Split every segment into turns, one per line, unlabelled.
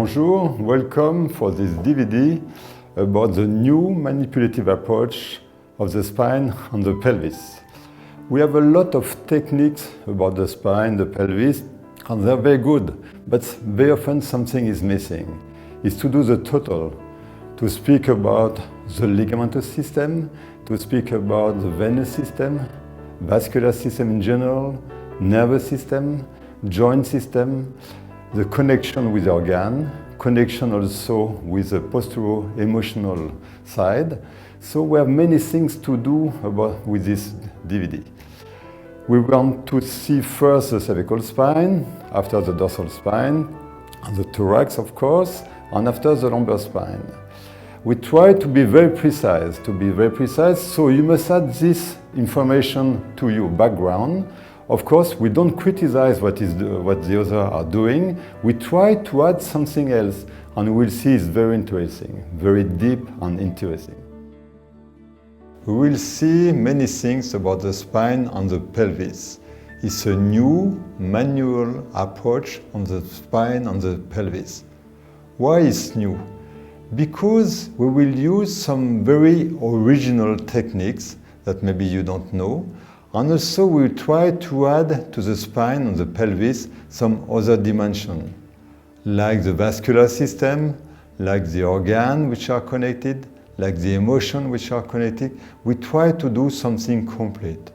Bonjour, welcome for this DVD about the new manipulative approach of the spine and the pelvis. We have a lot of techniques about the spine, the pelvis, and they're very good, but very often something is missing. It's to do the total, to speak about the ligamentous system, to speak about the venous system, vascular system in general, nervous system, joint system, the connection with the organ, connection also with the postural emotional side. So we have many things to do with this DVD. We want to see first the cervical spine, after the dorsal spine, and the thorax of course, and after the lumbar spine. We try to be very precise, so you must add this information to your background. Of course, we don't criticize what the others are doing. We try to add something else, and we'll see it's very interesting, very deep and interesting. We will see many things about the spine and the pelvis. It's a new manual approach on the spine and the pelvis. Why is new? Because we will use some very original techniques that maybe you don't know. And also we'll try to add to the spine and the pelvis some other dimension, like the vascular system, like the organ which are connected, like the emotion which are connected. We try to do something complete.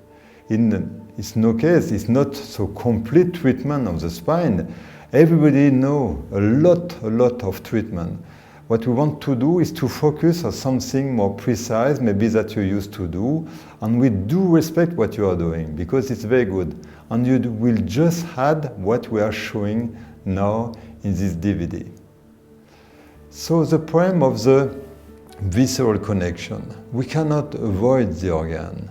It's no case, it's not so complete treatment of the spine. Everybody knows a lot of treatment. What we want to do is to focus on something more precise, maybe that you used to do, and we do respect what you are doing, because it's very good. And you will just add what we are showing now in this DVD. So the problem of the visceral connection, we cannot avoid the organ.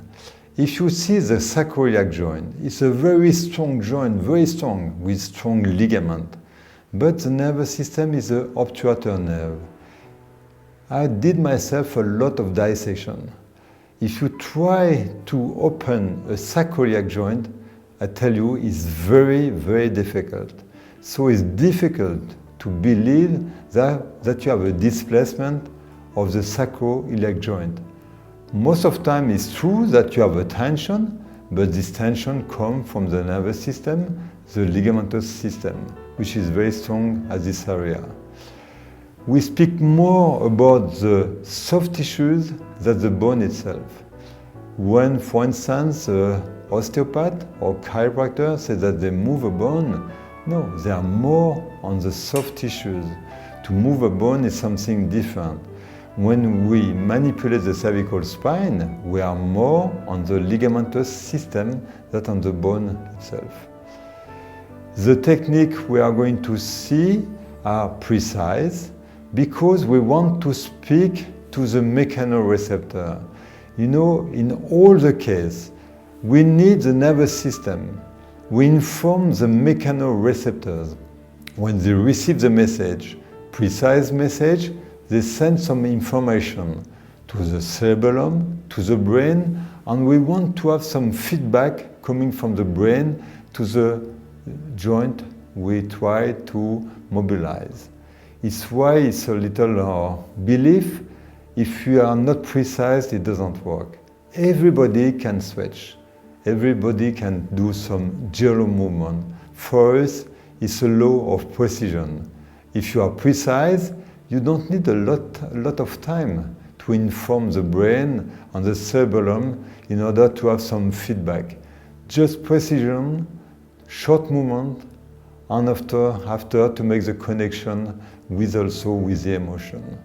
If you see the sacroiliac joint, it's a very strong joint, very strong, with strong ligament. But the nervous system is the obturator nerve. I did myself a lot of dissection. If you try to open a sacroiliac joint, I tell you, it's very difficult. So it's difficult to believe that you have a displacement of the sacroiliac joint. Most of the time it's true that you have a tension, but this tension comes from the nervous system, the ligamentous system, which is very strong at this area. We speak more about the soft tissues than the bone itself. When, for instance, osteopath or chiropractor say that they move a bone, no, they are more on the soft tissues. To move a bone is something different. When we manipulate the cervical spine, we are more on the ligamentous system than on the bone itself. The technique we are going to see are precise because we want to speak to the mechanoreceptor. You know, in all the cases, we need the nervous system. We inform the mechanoreceptors. When they receive the message, precise message, they send some information to the cerebellum, to the brain, and we want to have some feedback coming from the brain to the joint we try to mobilize. It's why it's a little belief, if you are not precise, it doesn't work. Everybody can switch. Everybody can do some gyro movement. For us, it's a law of precision. If you are precise, you don't need a lot of time to inform the brain and the cerebellum in order to have some feedback. Just precision, short movement, and after to make the connection with the emotion.